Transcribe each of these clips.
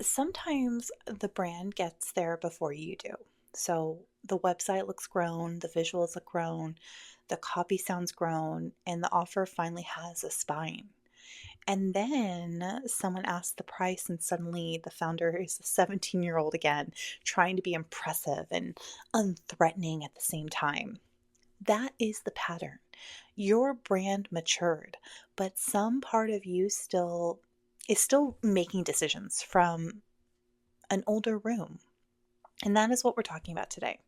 Sometimes the brand gets there before you do. So the website looks grown, the visuals look grown, the copy sounds grown, and the offer finally has a spine. And then someone asks the price, and suddenly the founder is a 17-year-old again, trying to be impressive and unthreatening at the same time. That is the pattern. Your brand matured, but some part of you still making decisions from an older room. And that is what we're talking about today.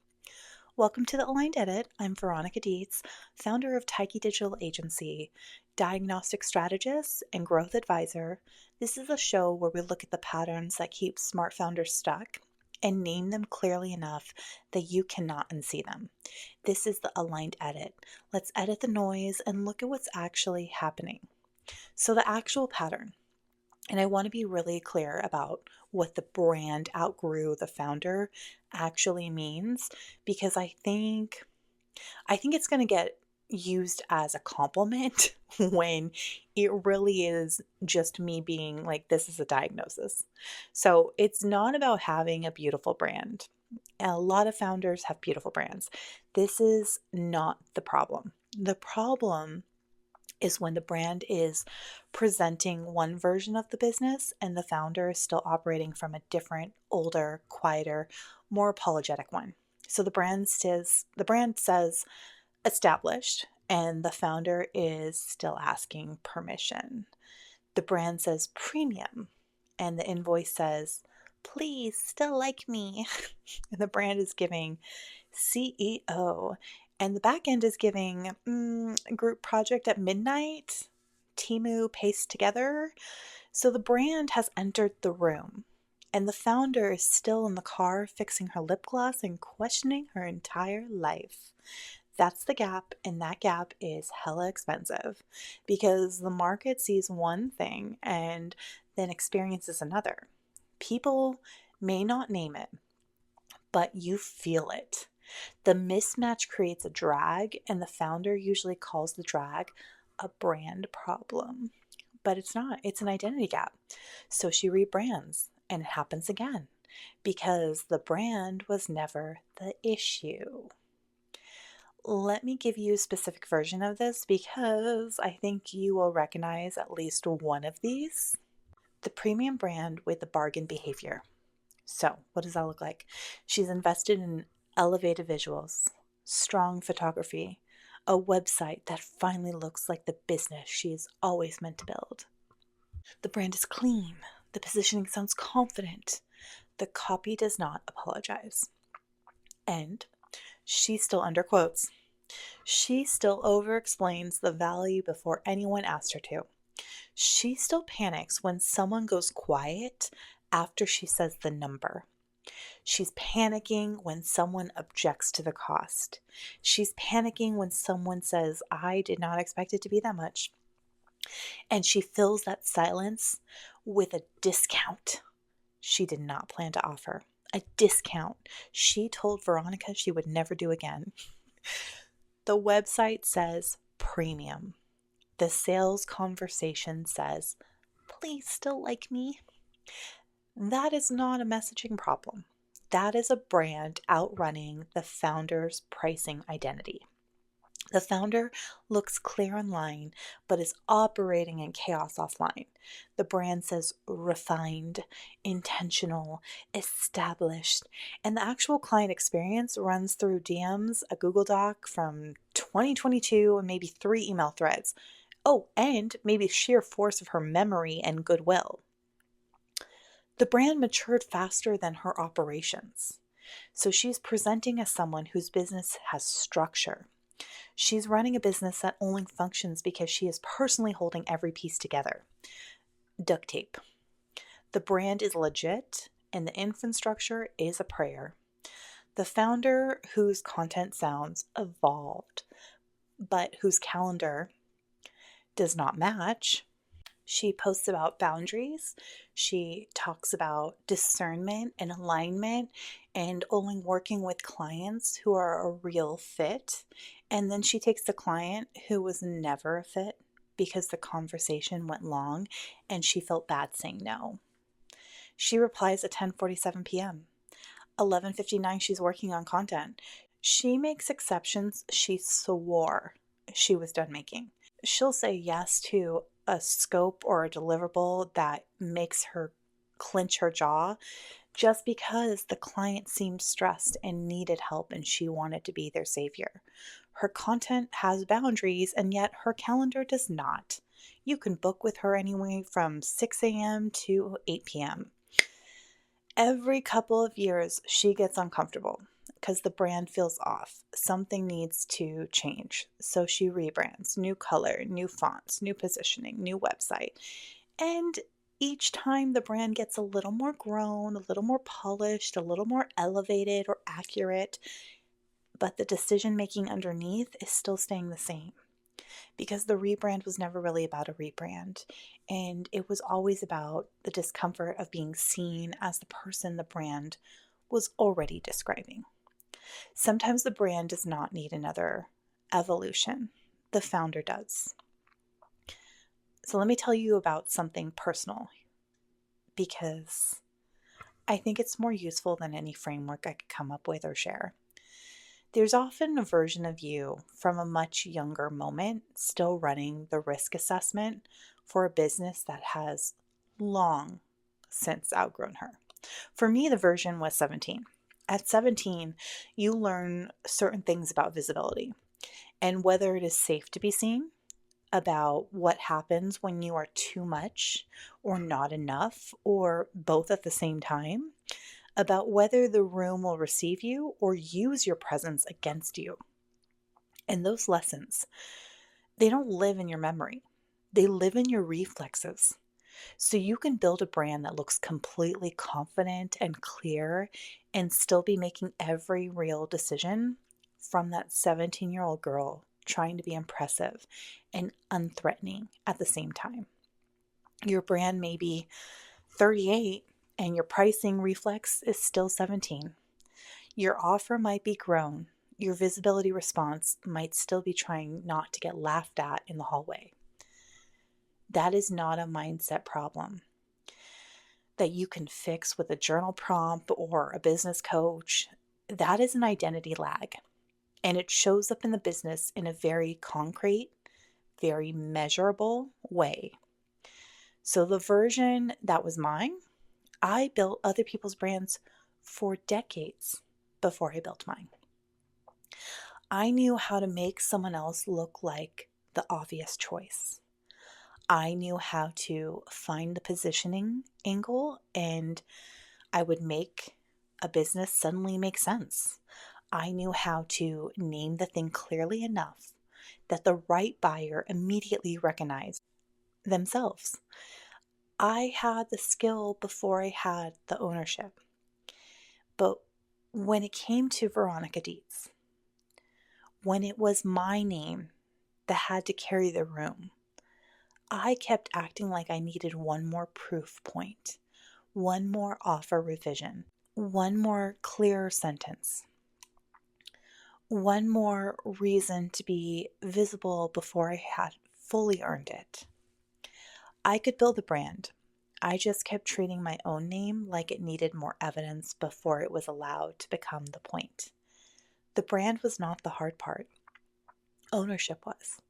Welcome to the Aligned Edit. I'm Veronica Dietz, founder of Taiki Digital Agency, diagnostic strategist, and growth advisor. This is a show where we look at the patterns that keep smart founders stuck and name them clearly enough that you cannot unsee them. This is the Aligned Edit. Let's edit the noise and look at what's actually happening. So, the actual pattern. And I want to be really clear about what the brand outgrew the founder actually means, because I think it's going to get used as a compliment when it really is just me being like, this is a diagnosis. So it's not about having a beautiful brand. A lot of founders have beautiful brands. This is not the problem. The problem is when the brand is presenting one version of the business and the founder is still operating from a different, older, quieter, more apologetic one. So the brand says established and the founder is still asking permission. The brand says premium and the invoice says, please still like me. And the brand is giving CEO and the back end is giving group project at midnight, Timu paced together. So the brand has entered the room and the founder is still in the car fixing her lip gloss and questioning her entire life. That's the gap, and that gap is hella expensive because the market sees one thing and then experiences another. People may not name it, but you feel it. The mismatch creates a drag, and the founder usually calls the drag a brand problem. But it's not, it's an identity gap. So she rebrands, and it happens again because the brand was never the issue. Let me give you a specific version of this because I think you will recognize at least one of these. The premium brand with the bargain behavior. So, what does that look like? She's invested in elevated visuals, strong photography, a website that finally looks like the business she is always meant to build. The brand is clean. The positioning sounds confident. The copy does not apologize. And she still underquotes. She still overexplains the value before anyone asked her to. She still panics when someone goes quiet after she says the number. She's panicking when someone objects to the cost. She's panicking when someone says, I did not expect it to be that much. And she fills that silence with a discount she did not plan to offer. A discount she told Veronica she would never do again. The website says premium. The sales conversation says, please still like me. That is not a messaging problem. That is a brand outrunning the founder's pricing identity. The founder looks clear online, but is operating in chaos offline. The brand says refined, intentional, established, and the actual client experience runs through DMs, a Google Doc from 2022, and maybe 3 email threads. Oh, and maybe sheer force of her memory and goodwill. The brand matured faster than her operations. So she's presenting as someone whose business has structure. She's running a business that only functions because she is personally holding every piece together. Duct tape. The brand is legit and the infrastructure is a prayer. The founder, whose content sounds evolved, but whose calendar does not match. She posts about boundaries. She talks about discernment and alignment and only working with clients who are a real fit. And then she takes the client who was never a fit because the conversation went long and she felt bad saying no. She replies at 10:47 p.m. 11:59 she's working on content. She makes exceptions she swore she was done making. She'll say yes to a scope or a deliverable that makes her clench her jaw just because the client seemed stressed and needed help and she wanted to be their savior. Her content has boundaries and yet her calendar does not. You can book with her anyway from 6 a.m. to 8 p.m. Every couple of years, she gets uncomfortable because the brand feels off. Something needs to change. So she rebrands, new color, new fonts, new positioning, new website. And each time the brand gets a little more grown, a little more polished, a little more elevated or accurate, but the decision making underneath is still staying the same because the rebrand was never really about a rebrand. And it was always about the discomfort of being seen as the person the brand was already describing. Sometimes the brand does not need another evolution, the founder does. So let me tell you about something personal because I think it's more useful than any framework I could come up with or share. There's often a version of you from a much younger moment still running the risk assessment for a business that has long since outgrown her. For me, the version was 17. At 17, you learn certain things about visibility and whether it is safe to be seen, about what happens when you are too much or not enough or both at the same time, about whether the room will receive you or use your presence against you. And those lessons, they don't live in your memory. They live in your reflexes. So you can build a brand that looks completely confident and clear and still be making every real decision from that 17-year-old girl trying to be impressive and unthreatening at the same time. Your brand may be 38 and your pricing reflex is still 17. Your offer might be grown. Your visibility response might still be trying not to get laughed at in the hallway. That is not a mindset problem that you can fix with a journal prompt or a business coach. That is an identity lag. And it shows up in the business in a very concrete, very measurable way. So the version that was mine, I built other people's brands for decades before I built mine. I knew how to make someone else look like the obvious choice. I knew how to find the positioning angle and I would make a business suddenly make sense. I knew how to name the thing clearly enough that the right buyer immediately recognized themselves. I had the skill before I had the ownership. But when it came to Veronica Dietz, when it was my name that had to carry the room, I kept acting like I needed one more proof point, one more offer revision, one more clearer sentence, one more reason to be visible before I had fully earned it. I could build a brand. I just kept treating my own name like it needed more evidence before it was allowed to become the point. The brand was not the hard part. Ownership was.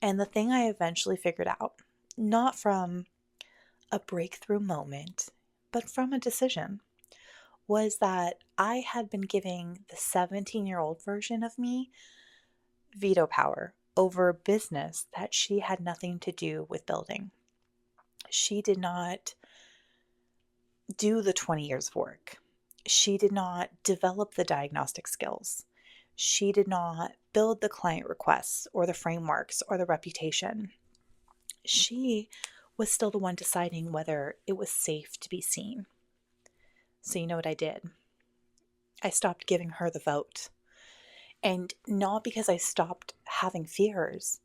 And the thing I eventually figured out, not from a breakthrough moment, but from a decision, was that I had been giving the 17-year-old version of me veto power over a business that she had nothing to do with building. She did not do the 20 years of work. She did not develop the diagnostic skills. She did not build the client requests or the frameworks or the reputation. She was still the one deciding whether it was safe to be seen. So you know what I did? I stopped giving her the vote. And not because I stopped having fears,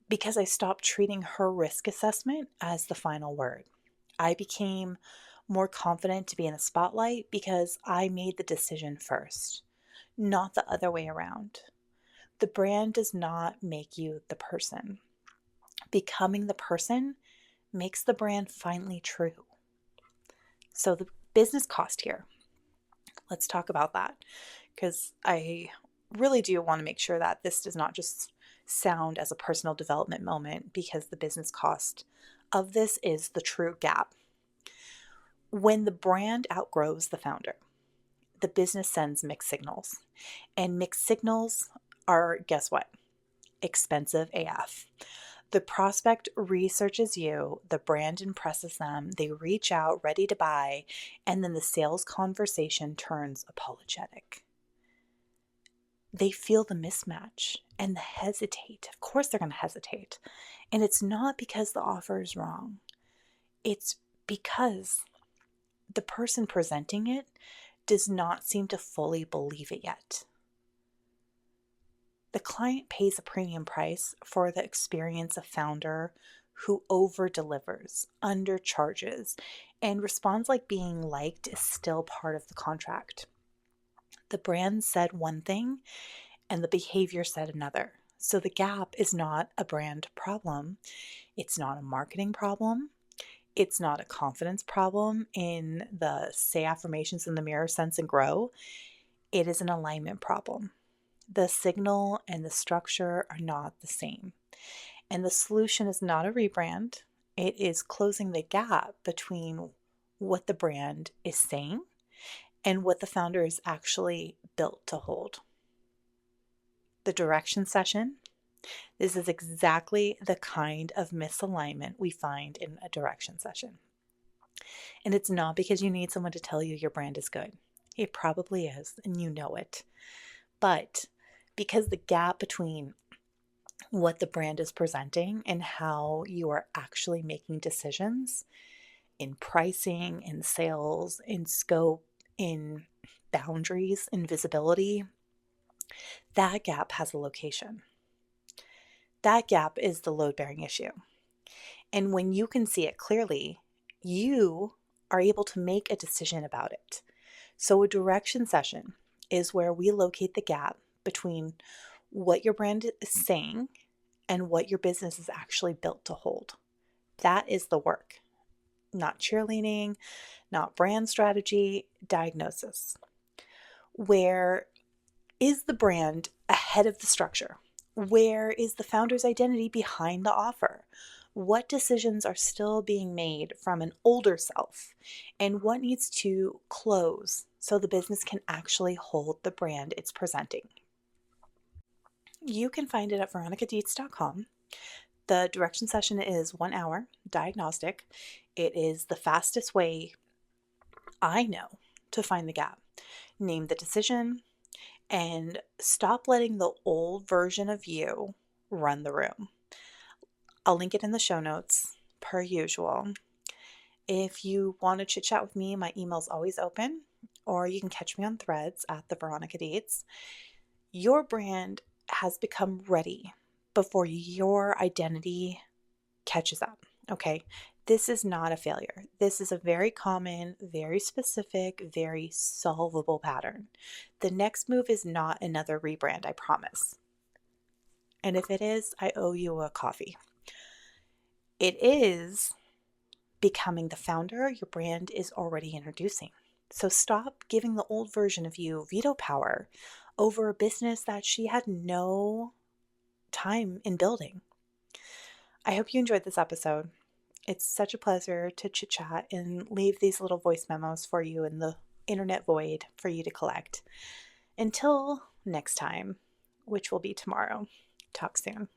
because I stopped treating her risk assessment as the final word. I became more confident to be in the spotlight because I made the decision first, not the other way around. The brand does not make you the person. Becoming the person makes the brand finally true. So the business cost here, let's talk about that, because I really do want to make sure that this does not just sound as a personal development moment, because the business cost of this is the true gap. When the brand outgrows the founder, the business sends mixed signals. And mixed signals are, guess what? Expensive AF. The prospect researches you, the brand impresses them, they reach out ready to buy, and then the sales conversation turns apologetic. They feel the mismatch and the hesitate. Of course, they're going to hesitate. And it's not because the offer is wrong, it's because the person presenting it does not seem to fully believe it yet. The client pays a premium price for the experience of founder who over-delivers, undercharges, and responds like being liked is still part of the contract. The brand said one thing and the behavior said another. So the gap is not a brand problem. It's not a marketing problem. It's not a confidence problem in the say affirmations in the mirror sense and grow. It is an alignment problem. The signal and the structure are not the same. And the solution is not a rebrand. It is closing the gap between what the brand is saying and what the founder is actually built to hold. The direction session. This is exactly the kind of misalignment we find in a direction session. And it's not because you need someone to tell you your brand is good. It probably is, and you know it. But because the gap between what the brand is presenting and how you are actually making decisions in pricing, in sales, in scope, in boundaries, in visibility, that gap has a location. That gap is the load-bearing issue. And when you can see it clearly, you are able to make a decision about it. So a direction session is where we locate the gap between what your brand is saying and what your business is actually built to hold. That is the work. Not cheerleading, not brand strategy, diagnosis. Where is the brand ahead of the structure? Where is the founder's identity behind the offer? What decisions are still being made from an older self? And what needs to close so the business can actually hold the brand it's presenting? You can find it at veronicadietz.com. The direction session is 1 hour, diagnostic. It is the fastest way I know to find the gap. Name the decision and stop letting the old version of you run the room. I'll link it in the show notes, per usual. If you want to chit chat with me, my email's always open, or you can catch me on Threads at the Veronica Dietz. Your brand has become ready before your identity catches up, okay? This is not a failure. This is a very common, very specific, very solvable pattern. The next move is not another rebrand, I promise. And if it is, I owe you a coffee. It is becoming the founder your brand is already introducing. So stop giving the old version of you veto power over a business that she had no time in building. I hope you enjoyed this episode. It's such a pleasure to chit chat and leave these little voice memos for you in the internet void for you to collect. Until next time, which will be tomorrow. Talk soon.